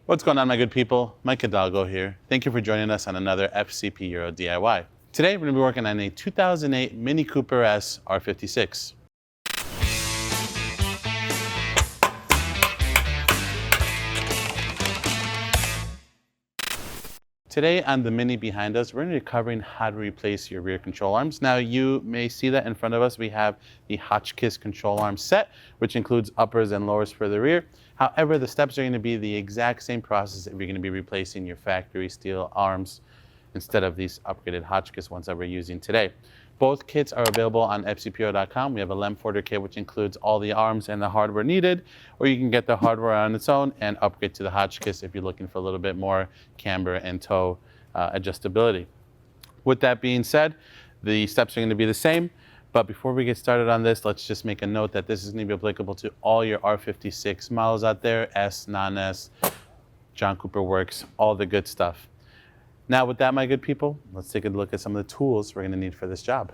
What's going on, my good people? Mike Hidalgo here. Thank you for joining us on another FCP Euro DIY. Today we're going to be working on a 2008 Mini Cooper S R56. Today on the Mini behind us, we're going to be covering how to replace your rear control arms. Now you may see that in front of us we have the Hotchkis control arm set, which includes uppers and lowers for the rear. However, the steps are going to be the exact same process if you're going to be replacing your factory steel arms instead of these upgraded Hotchkis ones that we're using today. Both kits are available on fcpo.com. We have a Lemforder kit which includes all the arms and the hardware needed, or you can get the hardware on its own and upgrade to the Hotchkis if you're looking for a little bit more camber and toe adjustability. With that being said, the steps are going to be the same. But before we get started on this, let's just make a note that this is going to be applicable to all your R56 models out there, S, non-S, John Cooper Works, all the good stuff. Now with that, my good people, let's take a look at some of the tools we're going to need for this job.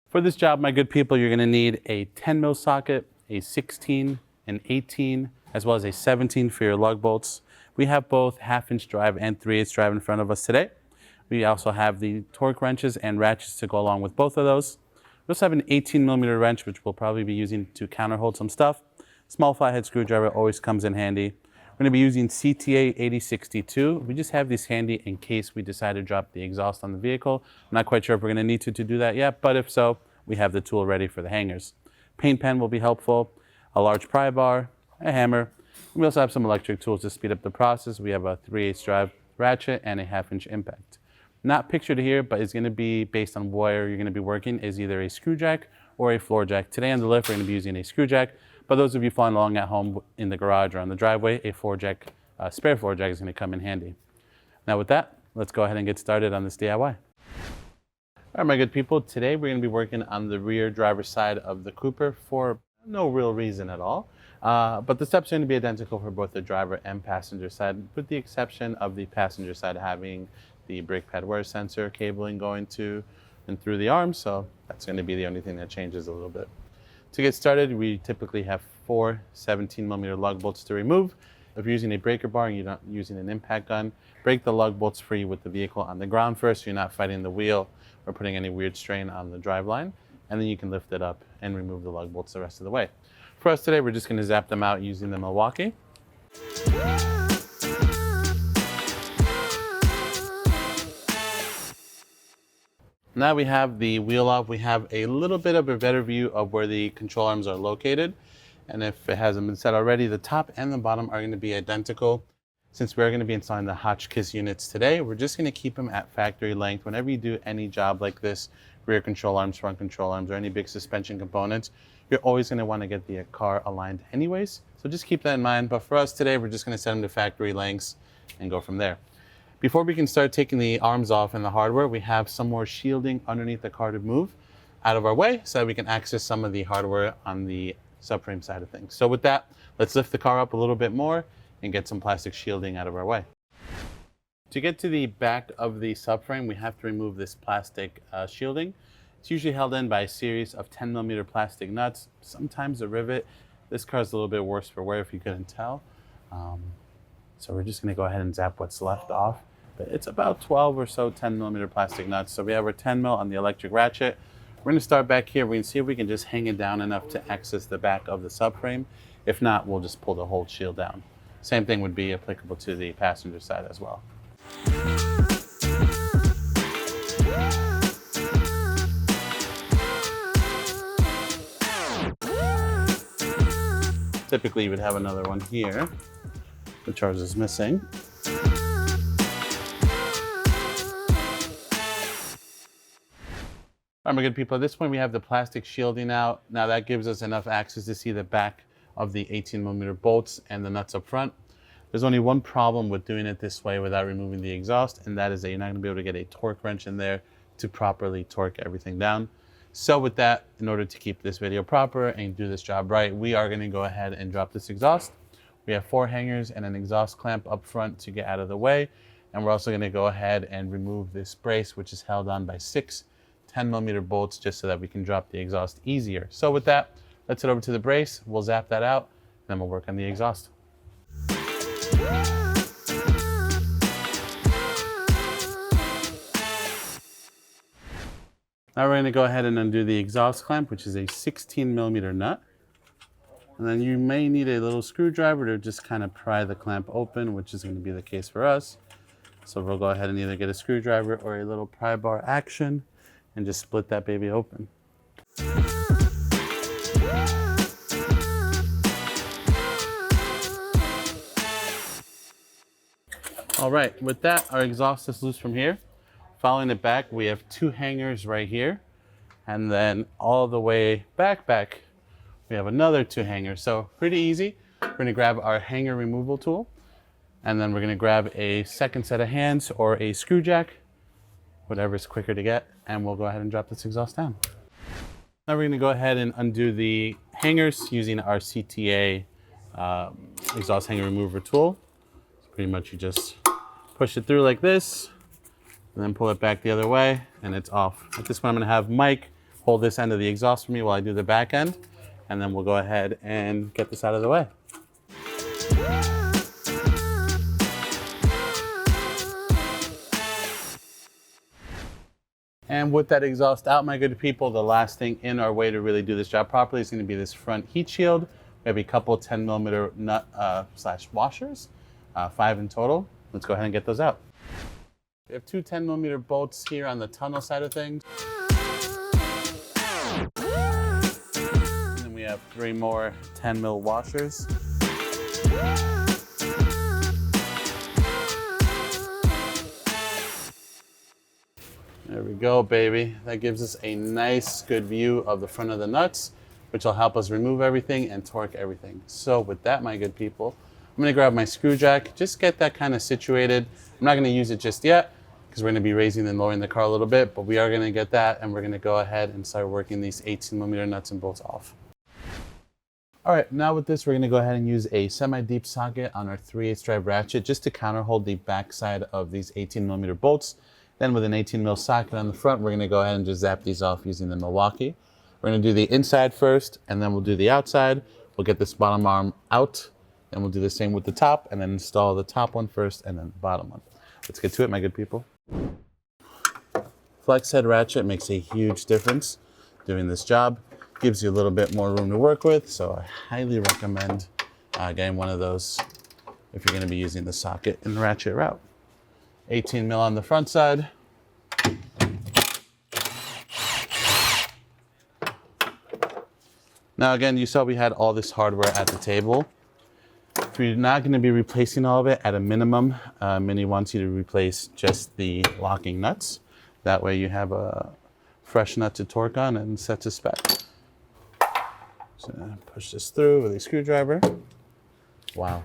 For this job, my good people, you're going to need a 10 mil socket, a 16, an 18, as well as a 17 for your lug bolts. We have both 1/2 inch drive and 3/8 drive in front of us today. We also have the torque wrenches and ratchets to go along with both of those. We also have an 18mm wrench, which we'll probably be using to counterhold some stuff. Small flathead screwdriver always comes in handy. We're going to be using CTA 8062. We just have these handy in case we decide to drop the exhaust on the vehicle. I'm not quite sure if we're going to need to do that yet, but if so, we have the tool ready for the hangers. Paint pen will be helpful, a large pry bar, a hammer. We also have some electric tools to speed up the process. We have a 3/8 drive ratchet and a 1/2 inch impact. Not pictured here, but it's going to be based on where you're going to be working, is either a screw jack or a floor jack. Today on the lift, we're going to be using a screw jack, but those of you following along at home in the garage or on the driveway, a floor jack, spare floor jack is going to come in handy. Now with that, let's go ahead and get started on this DIY. All right, my good people, today we're going to be working on the rear driver's side of the Cooper for no real reason at all. But the steps are going to be identical for both the driver and passenger side, with the exception of the passenger side having the brake pad wear sensor cabling going to and through the arm, so that's going to be the only thing that changes a little bit. To get started, we typically have 4 17mm lug bolts to remove. If you're using a breaker bar and you're not using an impact gun, break the lug bolts free with the vehicle on the ground first so you're not fighting the wheel or putting any weird strain on the drive line, and then you can lift it up and remove the lug bolts the rest of the way. For us today, we're just going to zap them out using the Milwaukee. Now we have the wheel off, we have a little bit of a better view of where the control arms are located. And if it hasn't been said already, the top and the bottom are going to be identical. Since we're going to be installing the Hotchkis units today, we're just going to keep them at factory length. Whenever you do any job like this, rear control arms, front control arms, or any big suspension components, you're always going to want to get the car aligned anyways. So just keep that in mind. But for us today, we're just going to set them to factory lengths and go from there. Before we can start taking the arms off and the hardware, we have some more shielding underneath the car to move out of our way so that we can access some of the hardware on the subframe side of things. So with that, let's lift the car up a little bit more and get some plastic shielding out of our way. To get to the back of the subframe, we have to remove this plastic shielding. It's usually held in by a series of 10mm plastic nuts, sometimes a rivet. This car is a little bit worse for wear if you couldn't tell. So we're just going to go ahead and zap what's left off. But it's about 12 or so 10mm plastic nuts. So we have our 10 mil on the electric ratchet. We're going to start back here. We can see if we can just hang it down enough to access the back of the subframe. If not, we'll just pull the whole shield down. Same thing would be applicable to the passenger side as well. Typically, you would have another one here. The charge is missing. All right, my good people, at this point we have the plastic shielding out. Now that gives us enough access to see the back of the 18mm bolts and the nuts up front. There's only one problem with doing it this way without removing the exhaust, and that is that you're not going to be able to get a torque wrench in there to properly torque everything down. So with that, in order to keep this video proper and do this job right, we are going to go ahead and drop this exhaust. We have 4 hangers and an exhaust clamp up front to get out of the way. And we're also going to go ahead and remove this brace, which is held on by 6 10mm bolts, just so that we can drop the exhaust easier. So with that, let's head over to the brace. We'll zap that out, and then we'll work on the exhaust. Now we're gonna go ahead and undo the exhaust clamp, which is a 16mm nut. And then you may need a little screwdriver to just kind of pry the clamp open, which is gonna be the case for us. So we'll go ahead and either get a screwdriver or a little pry bar action and just split that baby open. All right, with that, our exhaust is loose from here. Following it back, we have 2 hangers right here. And then all the way back, we have another 2 hangers. So pretty easy. We're gonna grab our hanger removal tool, and then we're gonna grab a second set of hands or a screw jack, whatever's quicker to get, and we'll go ahead and drop this exhaust down. Now we're gonna go ahead and undo the hangers using our CTA exhaust hanger remover tool. So pretty much you just push it through like this, and then pull it back the other way, and it's off. At this point, I'm gonna have Mike hold this end of the exhaust for me while I do the back end, and then we'll go ahead and get this out of the way. And with that exhaust out, my good people, the last thing in our way to really do this job properly is gonna be this front heat shield. We have a couple 10mm nut slash washers, 5 in total. Let's go ahead and get those out. We have 2 10mm bolts here on the tunnel side of things. And then we have 3 more 10mm washers. There we go, baby. That gives us a nice, good view of the front of the nuts, which will help us remove everything and torque everything. So with that, my good people, I'm gonna grab my screw jack, just get that kind of situated. I'm not gonna use it just yet because we're gonna be raising and lowering the car a little bit, but we are gonna get that, and we're gonna go ahead and start working these 18mm nuts and bolts off. All right, now with this, we're gonna go ahead and use a semi-deep socket on our 3/8 drive ratchet just to counterhold the backside of these 18mm bolts. Then with an 18mm socket on the front, we're gonna go ahead and just zap these off using the Milwaukee. We're gonna do the inside first, and then we'll do the outside. We'll get this bottom arm out, and we'll do the same with the top, and then install the top one first, and then the bottom one. Let's get to it, my good people. Flex head ratchet makes a huge difference doing this job. Gives you a little bit more room to work with, so I highly recommend getting one of those if you're gonna be using the socket and ratchet route. 18mm on the front side. Now again, you saw we had all this hardware at the table. If you're not gonna be replacing all of it, at a minimum, Mini wants you to replace just the locking nuts. That way you have a fresh nut to torque on and set to spec. So push this through with a screwdriver. Wow.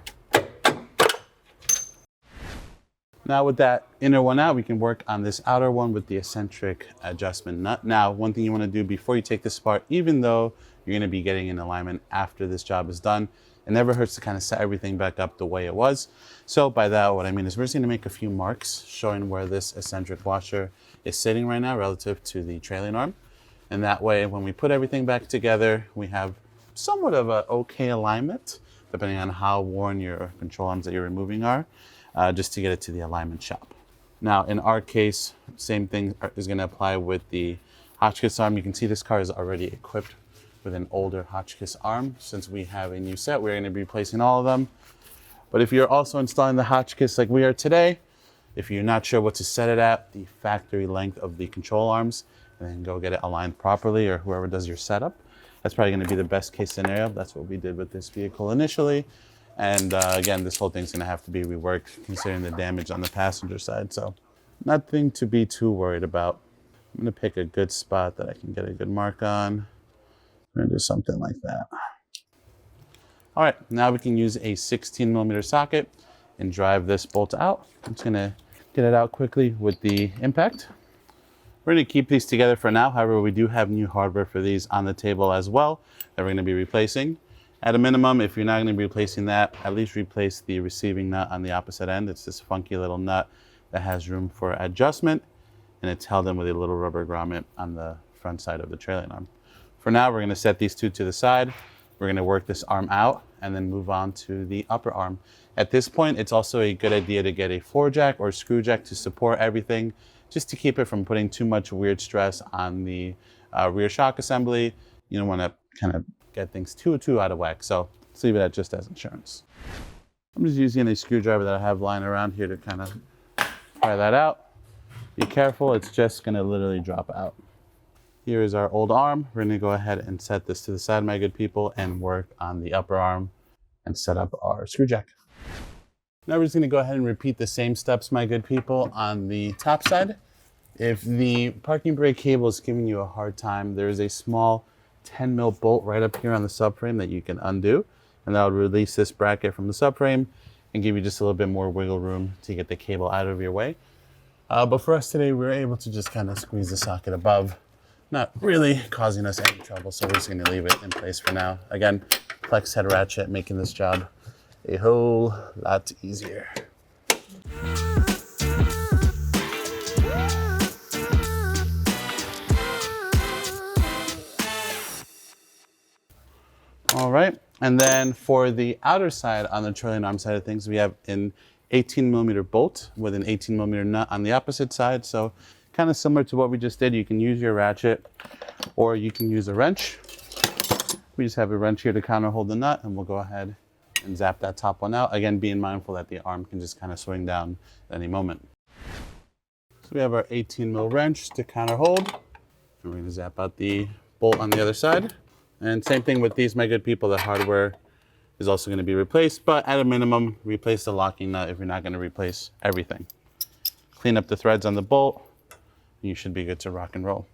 Now with that inner one out, we can work on this outer one with the eccentric adjustment nut. Now, one thing you want to do before you take this apart, even though you're going to be getting in alignment after this job is done, it never hurts to kind of set everything back up the way it was. So by that, what I mean is we're just going to make a few marks showing where this eccentric washer is sitting right now relative to the trailing arm. And that way, when we put everything back together, we have somewhat of an okay alignment, depending on how worn your control arms that you're removing are, just to get it to the alignment shop. Now, in our case, same thing is going to apply with the Hotchkis arm. You can see this car is already equipped with an older Hotchkis arm. Since we have a new set, we're going to be replacing all of them. But if you're also installing the Hotchkis like we are today, if you're not sure what to set it at, the factory length of the control arms, and then go get it aligned properly, or whoever does your setup, that's probably going to be the best case scenario. That's what we did with this vehicle initially. And again, this whole thing's going to have to be reworked considering the damage on the passenger side. So nothing to be too worried about. I'm going to pick a good spot that I can get a good mark on. I'm going to do something like that. All right, now we can use a 16mm socket and drive this bolt out. I'm just going to get it out quickly with the impact. We're going to keep these together for now. However, we do have new hardware for these on the table as well that we're going to be replacing. At a minimum, if you're not going to be replacing that, at least replace the receiving nut on the opposite end. It's this funky little nut that has room for adjustment, and it's held in with a little rubber grommet on the front side of the trailing arm. For now, we're going to set these two to the side. We're going to work this arm out and then move on to the upper arm. At this point, it's also a good idea to get a floor jack or screw jack to support everything, just to keep it from putting too much weird stress on the rear shock assembly. You don't want to kind of get things too out of whack. So let's leave it at just as insurance. I'm just using a screwdriver that I have lying around here to kind of pry that out. Be careful, it's just going to literally drop out. Here is our old arm. We're going to go ahead and set this to the side, my good people, and work on the upper arm and set up our screw jack. Now we're just going to go ahead and repeat the same steps, my good people, on the top side. If the parking brake cable is giving you a hard time, there is a small 10 mil bolt right up here on the subframe that you can undo, and that will release this bracket from the subframe and give you just a little bit more wiggle room to get the cable out of your way. But for us today, we were able to just kind of squeeze the socket above, not really causing us any trouble, so we're just going to leave it in place for now. Again, flex head ratchet making this job a whole lot easier. All right, and then for the outer side on the trailing arm side of things, we have an 18 millimeter bolt with an 18 millimeter nut on the opposite side. So kind of similar to what we just did. You can use your ratchet or you can use a wrench. We just have a wrench here to counter hold the nut, and we'll go ahead and zap that top one out. Again, being mindful that the arm can just kind of swing down at any moment. So we have our 18 mil wrench to counter hold. And we're going to zap out the bolt on the other side. And same thing with these, my good people. The hardware is also going to be replaced, but at a minimum, replace the locking nut if you're not going to replace everything. Clean up the threads on the bolt, and you should be good to rock and roll.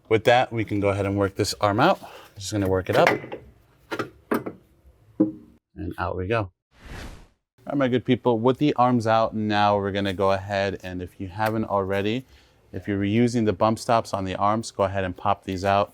With that, we can go ahead and work this arm out. Just going to work it up. And out we go. All right, my good people, with the arms out, now we're going to go ahead, and if you haven't already, if you're reusing the bump stops on the arms, go ahead and pop these out.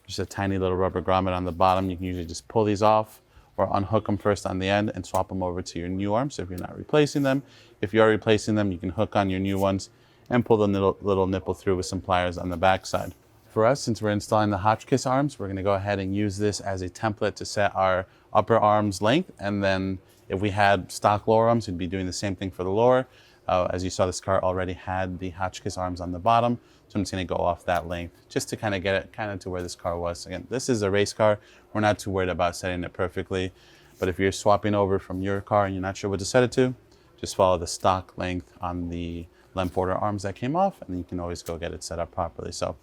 Just a tiny little rubber grommet on the bottom. You can usually just pull these off or unhook them first on the end and swap them over to your new arms if you're not replacing them. If you are replacing them, you can hook on your new ones and pull the little nipple through with some pliers on the back side. For us, since we're installing the Hotchkis arms, we're going to go ahead and use this as a template to set our upper arms length. And then if we had stock lower arms, we'd be doing the same thing for the lower. As you saw, this car already had the Hotchkis arms on the bottom. So I'm just going to go off that length just to kind of get it kind of to where this car was. Again, this is a race car. We're not too worried about setting it perfectly. But if you're swapping over from your car and you're not sure what to set it to, just follow the stock length on the Lemporter arms that came off, and you can always go get it set up properly. So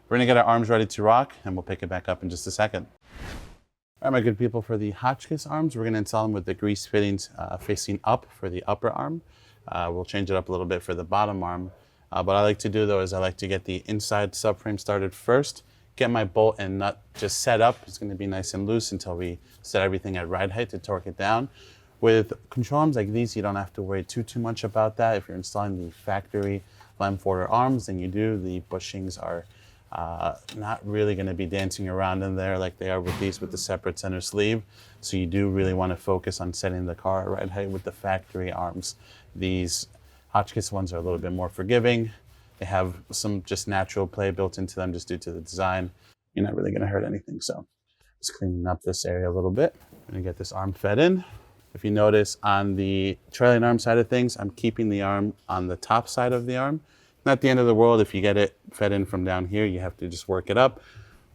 we're going to get our arms ready to rock, and we'll pick it back up in just a second. All right, my good people, for the Hotchkis arms, we're going to install them with the grease fittings facing up for the upper arm. We'll change it up a little bit for the bottom arm. What I like to do though is I like to get the inside subframe started first, get my bolt and nut just set up. It's going to be nice and loose until we set everything at ride height to torque it down. With control arms like these, you don't have to worry too much about that. If you're installing the factory Lemporter arms, then you do. The bushings are not really going to be dancing around in there like they are with these with the separate center sleeve. So you do really want to focus on setting the car at ride height with the factory arms. These Hotchkis ones are a little bit more forgiving. They have some just natural play built into them just due to the design. You're not really going to hurt anything. So just cleaning up this area a little bit. I'm going to get this arm fed in. If you notice on the trailing arm side of things, I'm keeping the arm on the top side of the arm. Not the end of the world if you get it fed in from down here. You have to just work it up.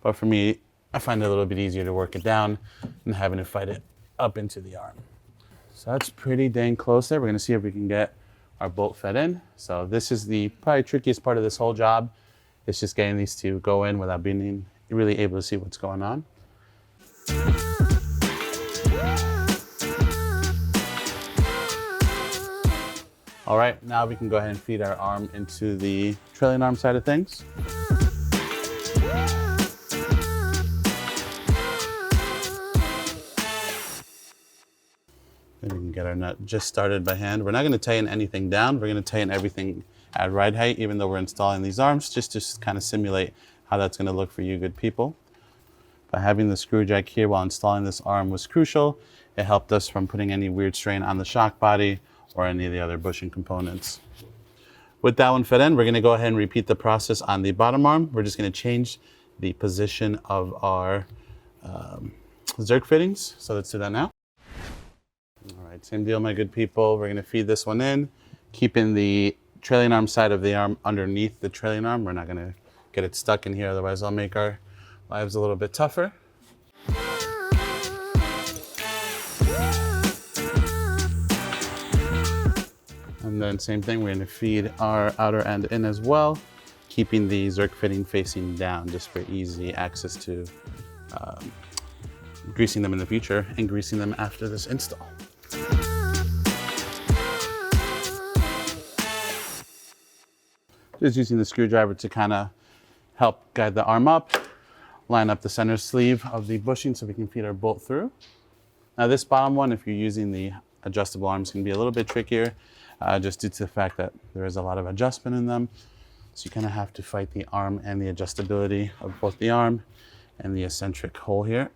But for me, I find it a little bit easier to work it down than having to fight it up into the arm. So that's pretty dang close there. We're going to see if we can get our bolt fed in. So this is the probably trickiest part of this whole job. It's just getting these to go in without being really able to see what's going on. All right, now we can go ahead and feed our arm into the trailing arm side of things. Then we can get our nut just started by hand. We're not going to tighten anything down. We're going to tighten everything at ride height, even though we're installing these arms, just to kind of simulate how that's going to look for you good people. But having the screw jack here while installing this arm was crucial. It helped us from putting any weird strain on the shock body or any of the other bushing components. With that one fed in, we're going to go ahead and repeat the process on the bottom arm. We're just going to change the position of our zerk fittings. So let's do that now. All right, same deal, my good people. We're going to feed this one in, keeping the trailing arm side of the arm underneath the trailing arm. We're not gonna get it stuck in here, otherwise I'll make our lives a little bit tougher. And then same thing, we're gonna feed our outer end in as well, keeping the Zerk fitting facing down just for easy access to greasing them in the future and greasing them after this install. Just using the screwdriver to kind of help guide the arm up, line up the center sleeve of the bushing so we can feed our bolt through. Now this bottom one, if you're using the adjustable arms, can be a little bit trickier just due to the fact that there is a lot of adjustment in them. So you kind of have to fight the arm and the adjustability of both the arm and the eccentric hole here.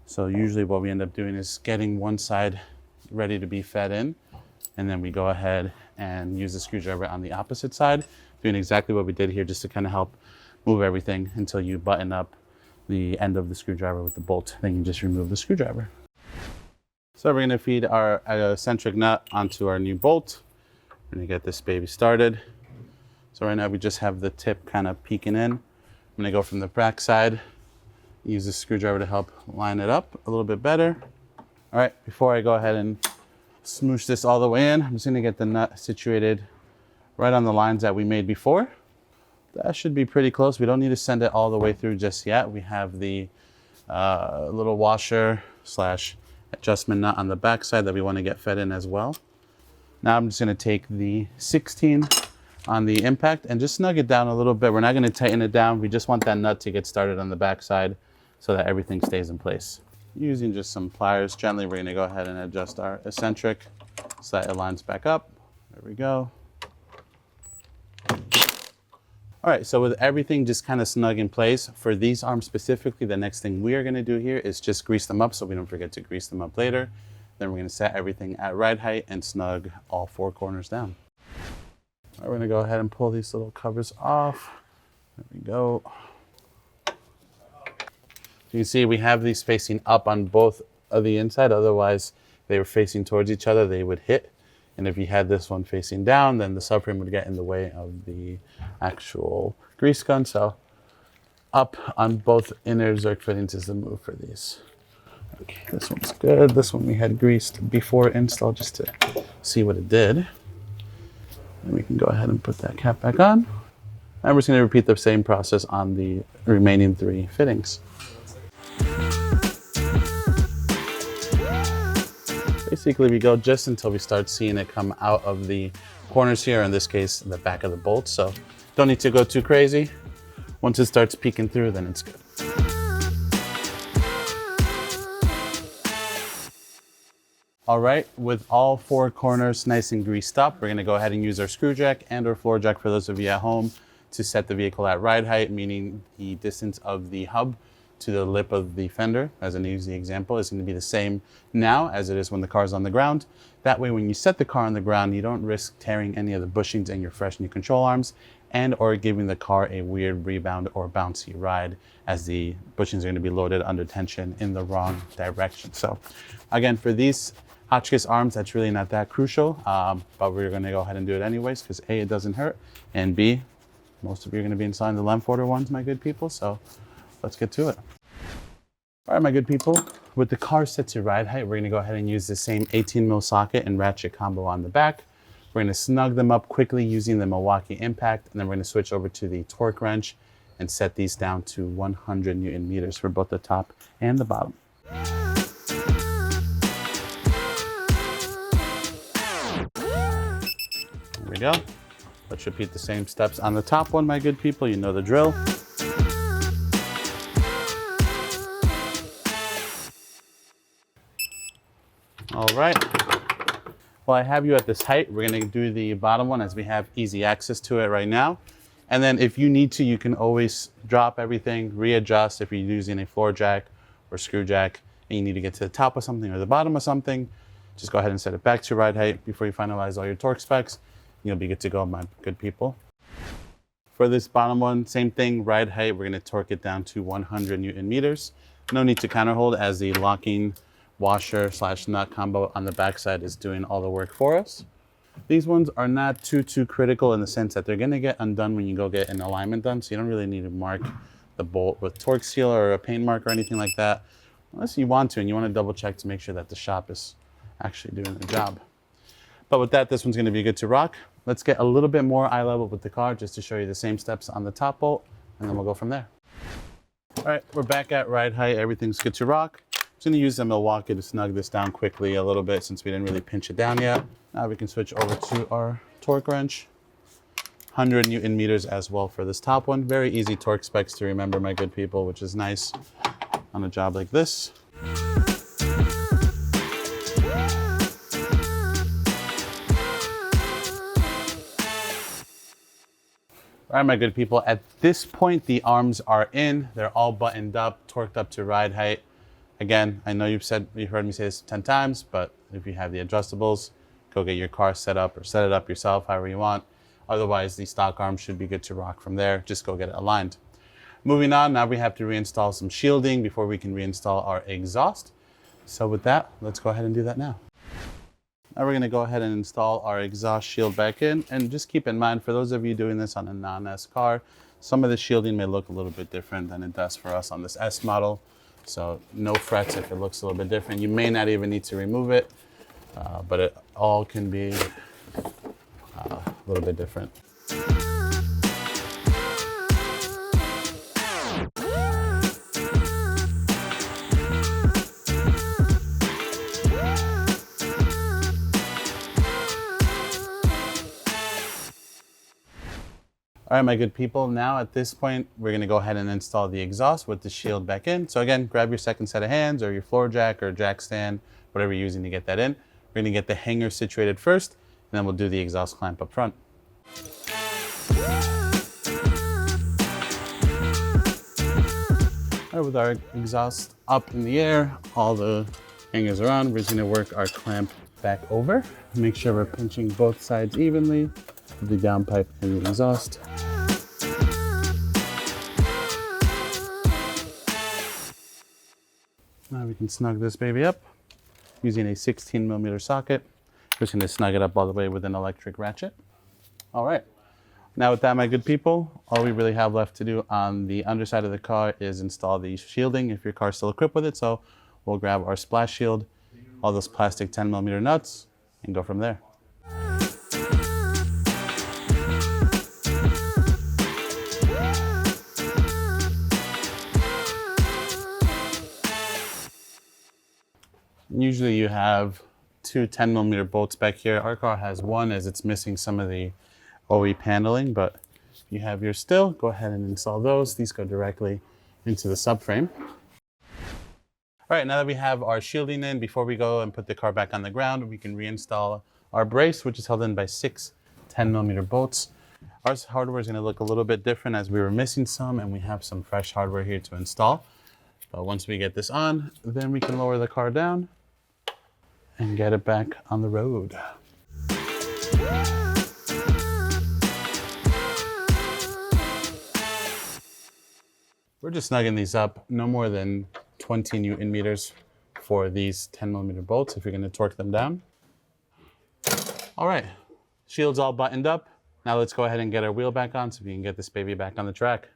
So usually what we end up doing is getting one side ready to be fed in, and then we go ahead and use the screwdriver on the opposite side, doing exactly what we did here just to kind of help move everything until you button up the end of the screwdriver with the bolt. Then you just remove the screwdriver. So we're gonna feed our eccentric nut onto our new bolt. We're gonna get this baby started. So right now we just have the tip kind of peeking in. I'm gonna go from the back side, use the screwdriver to help line it up a little bit better. All right, before I go ahead and smoosh this all the way in, I'm just gonna get the nut situated right on the lines that we made before. That should be pretty close. We don't need to send it all the way through just yet. We have the little washer slash adjustment nut on the back side that we want to get fed in as well. Now I'm just gonna take the 16 on the impact and just snug it down a little bit. We're not gonna tighten it down. We just want that nut to get started on the back side so that everything stays in place. Using just some pliers gently, we're gonna go ahead and adjust our eccentric so that it lines back up. There we go. All right, so with everything just kind of snug in place, for these arms specifically, the next thing we are gonna do here is just grease them up so we don't forget to grease them up later. Then we're gonna set everything at ride height and snug all four corners down. All right, we're gonna go ahead and pull these little covers off. There we go. You can see we have these facing up on both of the inside, otherwise they were facing towards each other, they would hit. And if you had this one facing down, then the subframe would get in the way of the actual grease gun. So up on both inner Zerk fittings is the move for these. Okay, this one's good. This one we had greased before install just to see what it did. And we can go ahead and put that cap back on. And we're just gonna repeat the same process on the remaining three fittings. Basically, we go just until we start seeing it come out of the corners here, in this case, the back of the bolt. So don't need to go too crazy. Once it starts peeking through, then it's good. All right, with all four corners nice and greased up, we're gonna go ahead and use our screw jack and our floor jack for those of you at home to set the vehicle at ride height, meaning the distance of the hub to the lip of the fender, as an easy example, is going to be the same now as it is when the car is on the ground. That way, when you set the car on the ground, you don't risk tearing any of the bushings in your fresh new control arms and or giving the car a weird rebound or bouncy ride, as the bushings are going to be loaded under tension in the wrong direction. So again, for these Hotchkis arms, that's really not that crucial, but we're going to go ahead and do it anyways because A, it doesn't hurt, and B, most of you are going to be installing the Lemforder ones, my good people. So let's get to it. All right, my good people, with the car set to ride height, we're gonna go ahead and use the same 18 mil socket and ratchet combo on the back. We're gonna snug them up quickly using the Milwaukee Impact, and then we're gonna switch over to the torque wrench and set these down to 100 Newton meters for both the top and the bottom. There we go. Let's repeat the same steps on the top one, my good people. You know the drill. All right. Well, I have you at this height. We're gonna do the bottom one as we have easy access to it right now. And then if you need to, you can always drop everything, readjust if you're using a floor jack or screw jack and you need to get to the top of something or the bottom of something. Just go ahead and set it back to ride height before you finalize all your torque specs. You'll be good to go, my good people. For this bottom one, same thing, ride height. We're gonna torque it down to 100 Newton meters. No need to counterhold as the locking washer slash nut combo on the backside is doing all the work for us. These ones are not too critical in the sense that they're gonna get undone when you go get an alignment done, so you don't really need to mark the bolt with torque seal or a paint mark or anything like that, unless you want to and you want to double check to make sure that the shop is actually doing the job. But with that, this one's gonna be good to rock. Let's get a little bit more eye level with the car just to show you the same steps on the top bolt, and then we'll go from there. All right, we're back at ride height. Everything's good to rock. I'm just gonna use the Milwaukee to snug this down quickly a little bit since we didn't really pinch it down yet. Now we can switch over to our torque wrench. 100 Newton meters as well for this top one. Very easy torque specs to remember, my good people, which is nice on a job like this. All right, my good people, at this point, the arms are in. They're all buttoned up, torqued up to ride height. Again, I know you've heard me say this 10 times, but if you have the adjustables, go get your car set up or set it up yourself, however you want. Otherwise, the stock arms should be good to rock from there. Just go get it aligned. Moving on, now we have to reinstall some shielding before we can reinstall our exhaust. So with that, let's go ahead and do that now. Now we're gonna go ahead and install our exhaust shield back in. And just keep in mind, for those of you doing this on a non-S car, some of the shielding may look a little bit different than it does for us on this S model. So no frets if it looks a little bit different. You may not even need to remove it, but it all can be a little bit different. All right, my good people, now at this point, we're gonna go ahead and install the exhaust with the shield back in. So again, grab your second set of hands or your floor jack or jack stand, whatever you're using to get that in. We're gonna get the hanger situated first, and then we'll do the exhaust clamp up front. All right, with our exhaust up in the air, all the hangers are on, we're just gonna work our clamp back over. Make sure we're pinching both sides evenly, the downpipe and the exhaust. Now we can snug this baby up using a 16mm socket. Just gonna snug it up all the way with an electric ratchet. All right, now with that, my good people, all we really have left to do on the underside of the car is install the shielding if your car's still equipped with it. So we'll grab our splash shield, all those plastic 10mm nuts, and go from there. Usually you have two 10mm bolts back here. Our car has one as it's missing some of the OE paneling, but if you have yours still, go ahead and install those. These go directly into the subframe. All right, now that we have our shielding in, before we go and put the car back on the ground, we can reinstall our brace, which is held in by 6 10mm bolts. Our hardware is gonna look a little bit different as we were missing some, and we have some fresh hardware here to install. But once we get this on, then we can lower the car down and get it back on the road. We're just snugging these up, no more than 20 Newton meters for these 10mm bolts if you're gonna torque them down. All right, shield's all buttoned up. Now let's go ahead and get our wheel back on so we can get this baby back on the track.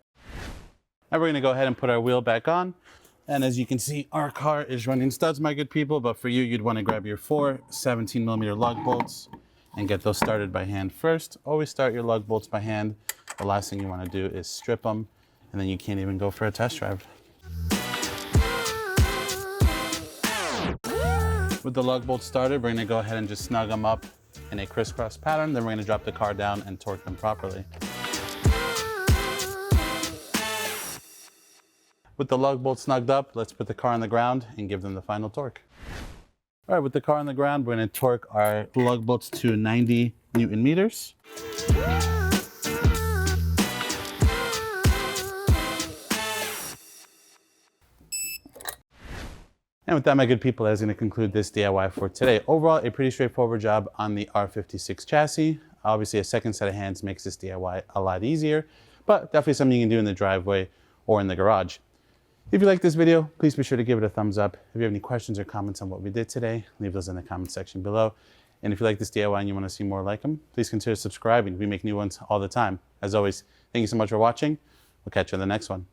Now we're gonna go ahead and put our wheel back on. And as you can see, our car is running studs, my good people, but for you, you'd want to grab your 4 17mm lug bolts and get those started by hand first. Always start your lug bolts by hand. The last thing you want to do is strip them, and then you can't even go for a test drive. With the lug bolts started, we're going to go ahead and just snug them up in a crisscross pattern. Then we're going to drop the car down and torque them properly. With the lug bolts snugged up, let's put the car on the ground and give them the final torque. All right, with the car on the ground, we're going to torque our lug bolts to 90 Newton meters. And with that, my good people, that's going to conclude this DIY for today. Overall, a pretty straightforward job on the R56 chassis. Obviously, a second set of hands makes this DIY a lot easier, but definitely something you can do in the driveway or in the garage. If you like this video, please be sure to give it a thumbs up. If you have any questions or comments on what we did today, leave those in the comment section below. And if you like this DIY and you want to see more like them, please consider subscribing. We make new ones all the time. As always, thank you so much for watching. We'll catch you on the next one.